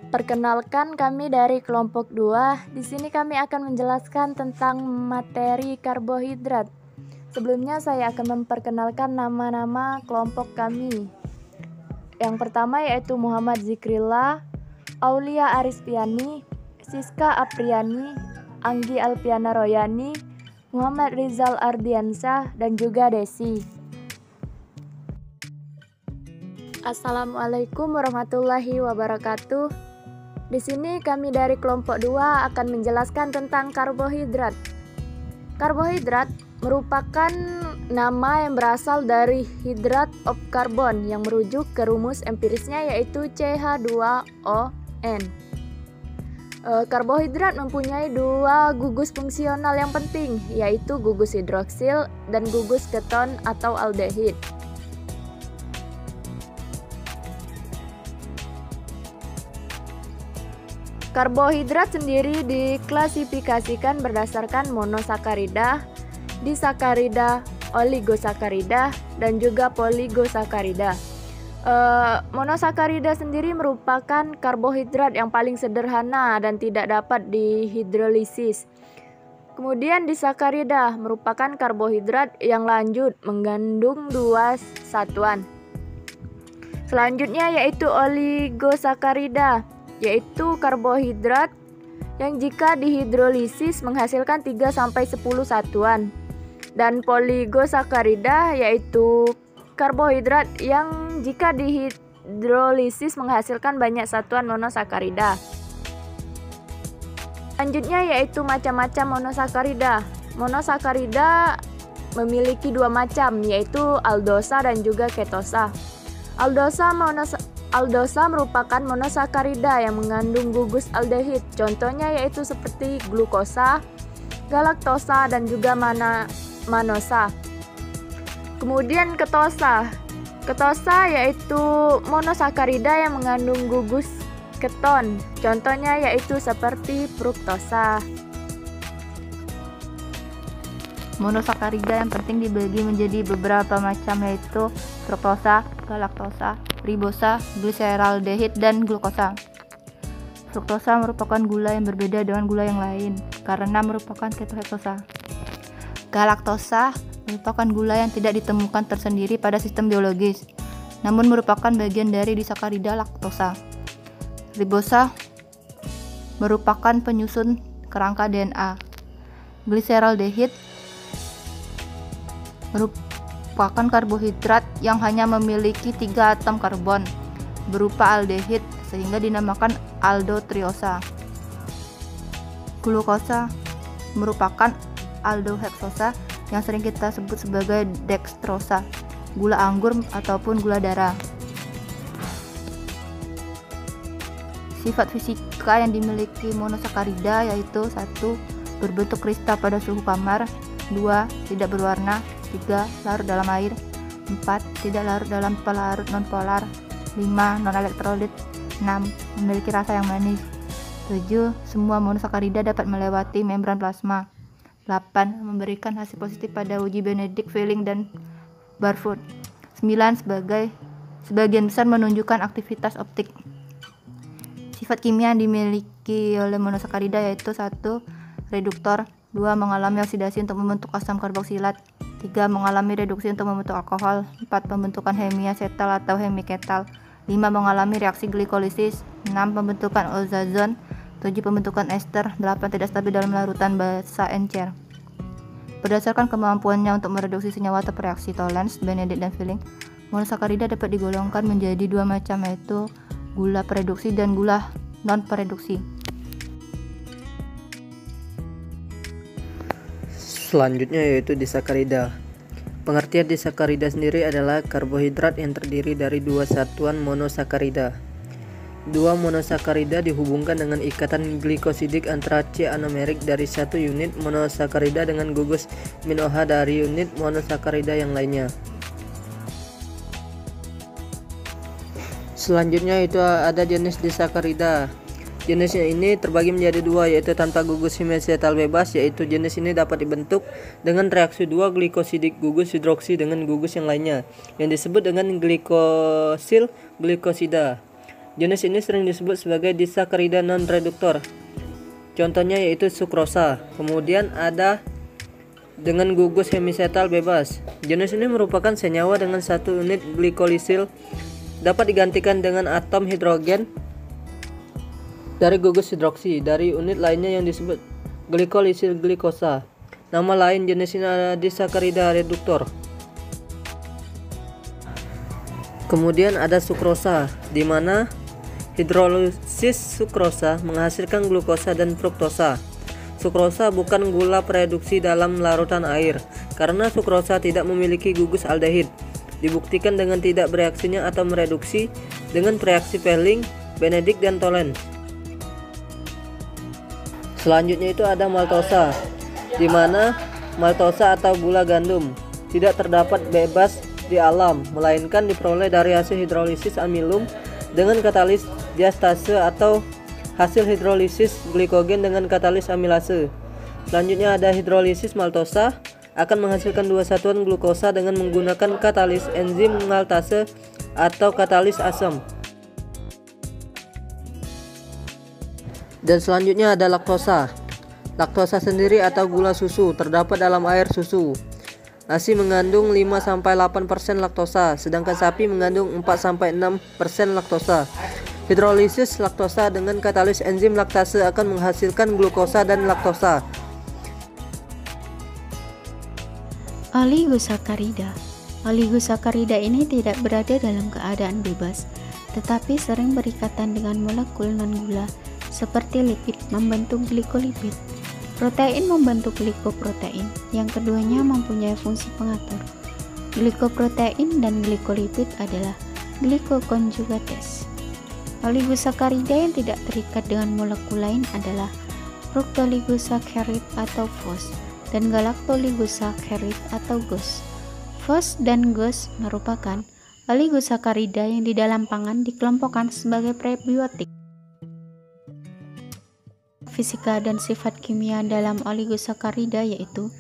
Perkenalkan, kami dari kelompok 2. Di sini kami akan menjelaskan tentang materi karbohidrat. Sebelumnya saya akan memperkenalkan nama-nama kelompok kami. Yang pertama yaitu Muhammad Zikrillah, Aulia Aristiani, Siska Apriani, Anggi Alpiana Royani, Muhammad Rizal Ardiansyah, dan juga Desi. Assalamualaikum warahmatullahi wabarakatuh. Di sini kami dari kelompok 2 akan menjelaskan tentang karbohidrat. Karbohidrat merupakan nama yang berasal dari hidrat of carbon yang merujuk ke rumus empirisnya yaitu CH2ON. Karbohidrat mempunyai dua gugus fungsional yang penting, yaitu gugus hidroksil dan gugus keton atau aldehid. Karbohidrat sendiri diklasifikasikan berdasarkan monosakarida, disakarida, oligosakarida, dan juga poligosakarida. Monosakarida sendiri merupakan karbohidrat yang paling sederhana dan tidak dapat dihidrolisis. Kemudian disakarida merupakan karbohidrat yang lanjut mengandung dua satuan. Selanjutnya yaitu oligosakarida, yaitu karbohidrat yang jika dihidrolisis menghasilkan 3-10 satuan. Dan poligosakarida yaitu karbohidrat yang jika dihidrolisis menghasilkan banyak satuan monosakarida. Selanjutnya yaitu macam-macam monosakarida. Monosakarida memiliki dua macam, yaitu aldosa dan juga ketosa. Aldosa merupakan monosakarida yang mengandung gugus aldehid. Contohnya yaitu seperti glukosa, galaktosa, dan juga manosa. Kemudian ketosa. Ketosa yaitu monosakarida yang mengandung gugus keton. Contohnya yaitu seperti fruktosa. Monosakarida yang penting dibagi menjadi beberapa macam, yaitu fruktosa, galaktosa, ribosa, gliseraldehid, dan glukosa. Fruktosa merupakan gula yang berbeda dengan gula yang lain karena merupakan ketohektosa. Galaktosa merupakan gula yang tidak ditemukan tersendiri pada sistem biologis, namun merupakan bagian dari disakarida laktosa. Ribosa merupakan penyusun kerangka DNA. Gliseraldehid merupakan karbohidrat yang hanya memiliki 3 atom karbon berupa aldehid sehingga dinamakan aldotriosa. Glukosa merupakan aldoheksosa yang sering kita sebut sebagai dextrosa, gula anggur ataupun gula darah. Sifat fisika yang dimiliki monosakarida yaitu 1. Berbentuk kristal pada suhu kamar, 2. Tidak berwarna, 3. Larut dalam air, 4. Tidak larut dalam pelarut nonpolar, 5. Non-elektrolit, 6. Memiliki rasa yang manis, 7. Semua monosakarida dapat melewati membran plasma, 8. Memberikan hasil positif pada uji Benedict, Fehling, dan Barfoot, 9. Sebagian besar menunjukkan aktivitas optik. Sifat kimia yang dimiliki oleh monosakarida yaitu 1. Reduktor, 2. Mengalami oksidasi untuk membentuk asam karboksilat, 3. Mengalami reduksi untuk membentuk alkohol, 4. Pembentukan hemiacetal atau hemiketal, 5. Mengalami reaksi glikolisis, 6. Pembentukan ozazon, 7. Pembentukan ester, 8. Tidak stabil dalam larutan basa encer. Berdasarkan kemampuannya untuk mereduksi senyawa atau reaksi Tollens, Benedict, dan Fehling, monosakarida dapat digolongkan menjadi dua macam, yaitu gula pereduksi dan gula non-pereduksi. Selanjutnya yaitu disakarida. Pengertian disakarida sendiri adalah karbohidrat yang terdiri dari dua satuan monosakarida. Dua monosakarida dihubungkan dengan ikatan glikosidik antara C anomerik dari satu unit monosakarida dengan gugus min OH dari unit monosakarida yang lainnya. Selanjutnya itu ada jenis disakarida. Jenisnya ini terbagi menjadi dua, yaitu tanpa gugus hemiacetal bebas, yaitu jenis ini dapat dibentuk dengan reaksi dua glikosidik gugus hidroksi dengan gugus yang lainnya yang disebut dengan glikosil glikosida. Jenis ini sering disebut sebagai disakarida non-reduktor. Contohnya yaitu sukrosa. Kemudian ada dengan gugus hemisetal bebas. Jenis ini merupakan senyawa dengan satu unit glikolisil, dapat digantikan dengan atom hidrogen dari gugus hidroksi dari unit lainnya yang disebut glikolisil glikosa. Nama lain jenis ini adalah disakarida reduktor. Kemudian ada sukrosa, di mana hidrolisis sukrosa menghasilkan glukosa dan fruktosa. Sukrosa bukan gula pereduksi dalam larutan air, karena sukrosa tidak memiliki gugus aldehid. Dibuktikan dengan tidak bereaksinya atau mereduksi dengan reaksi Pelling, Benedict, dan Tolen. Selanjutnya itu ada maltosa, di mana maltosa atau gula gandum tidak terdapat bebas di alam, melainkan diperoleh dari hasil hidrolisis amilum dengan katalis diastase atau hasil hidrolisis glikogen dengan katalis amilase. Selanjutnya ada hidrolisis maltosa, akan menghasilkan dua satuan glukosa dengan menggunakan katalis enzim maltase atau katalis asam. Dan selanjutnya ada laktosa. Laktosa sendiri atau gula susu terdapat dalam air susu. Nasi mengandung 5-8% laktosa, sedangkan sapi mengandung 4-6% laktosa. Hidrolisis laktosa dengan katalis enzim laktase akan menghasilkan glukosa dan laktosa. Oligosakarida. Oligosakarida ini tidak berada dalam keadaan bebas, tetapi sering berikatan dengan molekul non-gula seperti lipid membentuk glikolipid. Protein membentuk glikoprotein, yang keduanya mempunyai fungsi pengatur. Glikoprotein dan glikolipid adalah glikokonjugates. Oligosakarida yang tidak terikat dengan molekul lain adalah fruktoligosacharid atau FOS dan galaktoligosacharid atau GOS. FOS dan GOS merupakan oligosakarida yang di dalam pangan dikelompokkan sebagai prebiotik. Fisika dan sifat kimia dalam oligosakarida yaitu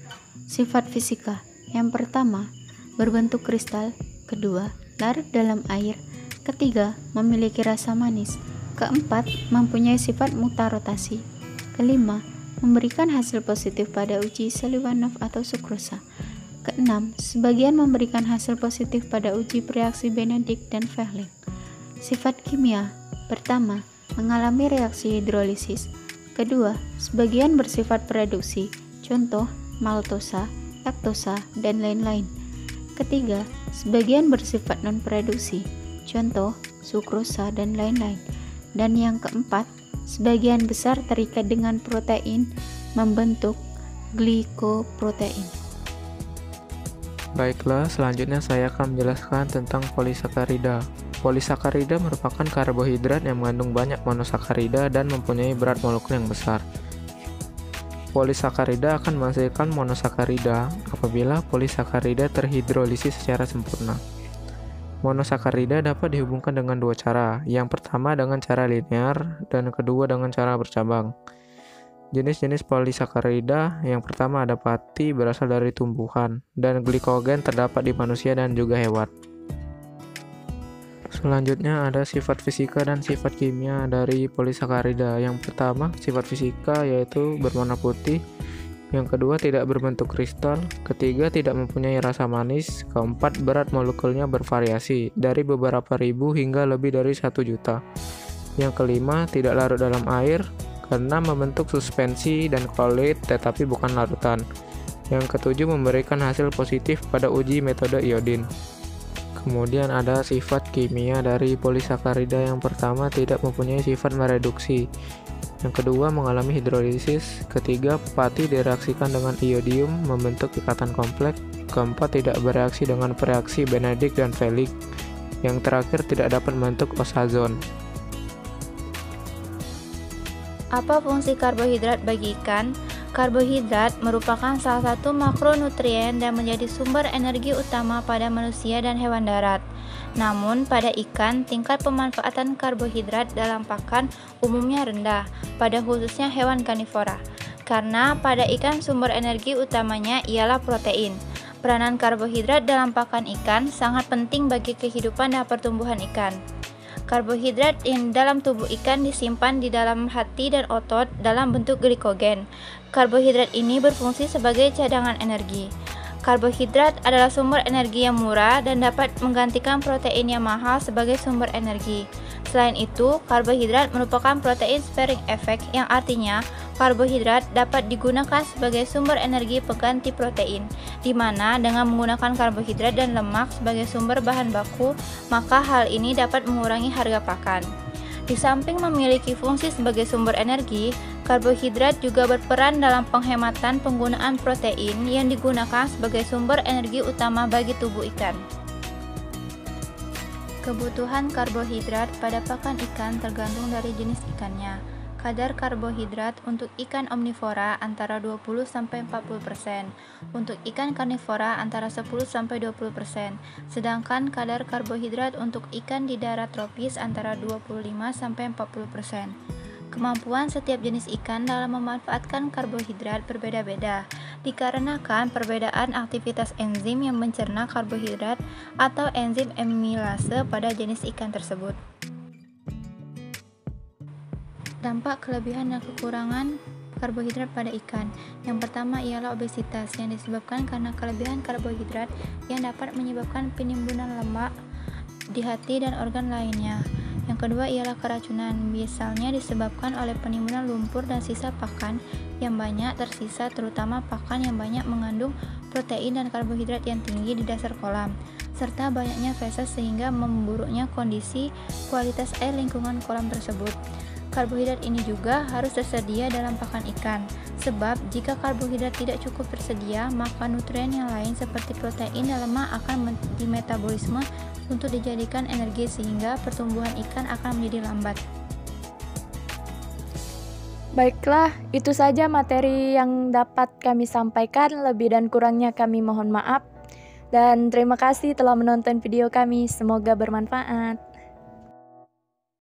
sifat fisika. Yang pertama, berbentuk kristal. Kedua, larut dalam air. Ketiga, memiliki rasa manis. Keempat, mempunyai sifat mutarotasi. Kelima, memberikan hasil positif pada uji Selivanov atau sukrosa. Keenam, sebagian memberikan hasil positif pada uji reaksi Benedict dan Pelling. Sifat kimia. Pertama, mengalami reaksi hidrolisis. Kedua, sebagian bersifat pereduksi, contoh maltosa, laktosa, dan lain-lain. Ketiga, sebagian bersifat non-pereduksi, contoh sukrosa, dan lain-lain. Dan yang keempat, sebagian besar terikat dengan protein membentuk glikoprotein. Baiklah, selanjutnya saya akan menjelaskan tentang polisakarida. Polisakarida merupakan karbohidrat yang mengandung banyak monosakarida dan mempunyai berat molekul yang besar. Polisakarida akan menghasilkan monosakarida apabila polisakarida terhidrolisis secara sempurna. Monosakarida dapat dihubungkan dengan dua cara, yang pertama dengan cara linear dan kedua dengan cara bercabang. Jenis-jenis polisakarida yang pertama ada pati berasal dari tumbuhan dan glikogen terdapat di manusia dan juga hewan. Selanjutnya ada sifat fisika dan sifat kimia dari polisakarida. Yang pertama, sifat fisika yaitu berwarna putih. Yang kedua, tidak berbentuk kristal. Ketiga, tidak mempunyai rasa manis. Keempat, berat molekulnya bervariasi dari beberapa ribu hingga lebih dari 1 juta. Yang kelima, tidak larut dalam air karena membentuk suspensi dan kolloid tetapi bukan larutan. Yang ketujuh, memberikan hasil positif pada uji metode iodin. Kemudian ada sifat kimia dari polisakarida. Yang pertama, tidak mempunyai sifat mereduksi. Yang kedua, mengalami hidrolisis. Ketiga, pati direaksikan dengan iodium membentuk ikatan kompleks. Keempat, tidak bereaksi dengan reaksi Benedict dan Pelling. Yang terakhir, tidak dapat membentuk osazon. Apa fungsi karbohidrat bagi ikan? Karbohidrat merupakan salah satu makronutrien dan menjadi sumber energi utama pada manusia dan hewan darat. Namun, pada ikan, tingkat pemanfaatan karbohidrat dalam pakan umumnya rendah, pada khususnya hewan karnivora. Karena pada ikan sumber energi utamanya ialah protein. Peranan karbohidrat dalam pakan ikan sangat penting bagi kehidupan dan pertumbuhan ikan. Karbohidrat yang dalam tubuh ikan disimpan di dalam hati dan otot dalam bentuk glikogen. Karbohidrat ini berfungsi sebagai cadangan energi. Karbohidrat adalah sumber energi yang murah dan dapat menggantikan protein yang mahal sebagai sumber energi. Selain itu, karbohidrat merupakan protein sparing effect, yang artinya karbohidrat dapat digunakan sebagai sumber energi pengganti protein, di mana dengan menggunakan karbohidrat dan lemak sebagai sumber bahan baku, maka hal ini dapat mengurangi harga pakan. Di samping memiliki fungsi sebagai sumber energi, karbohidrat juga berperan dalam penghematan penggunaan protein yang digunakan sebagai sumber energi utama bagi tubuh ikan. Kebutuhan karbohidrat pada pakan ikan tergantung dari jenis ikannya. Kadar karbohidrat untuk ikan omnivora antara 20-40%, untuk ikan karnivora antara 10-20%, sedangkan kadar karbohidrat untuk ikan di darat tropis antara 25-40%. Kemampuan setiap jenis ikan dalam memanfaatkan karbohidrat berbeda-beda, dikarenakan perbedaan aktivitas enzim yang mencerna karbohidrat atau enzim amilase pada jenis ikan tersebut. Dampak kelebihan dan kekurangan karbohidrat pada ikan. Yang pertama ialah obesitas yang disebabkan karena kelebihan karbohidrat yang dapat menyebabkan penimbunan lemak di hati dan organ lainnya. Yang kedua ialah keracunan, biasanya disebabkan oleh penimbunan lumpur dan sisa pakan yang banyak tersisa, terutama pakan yang banyak mengandung protein dan karbohidrat yang tinggi di dasar kolam, serta banyaknya feses sehingga memburuknya kondisi kualitas air lingkungan kolam tersebut. Karbohidrat ini juga harus tersedia dalam pakan ikan, sebab jika karbohidrat tidak cukup tersedia, maka nutrien yang lain seperti protein dan lemak akan dimetabolisme untuk dijadikan energi sehingga pertumbuhan ikan akan menjadi lambat. Baiklah, itu saja materi yang dapat kami sampaikan. Lebih dan kurangnya kami mohon maaf. Dan terima kasih telah menonton video kami. Semoga bermanfaat.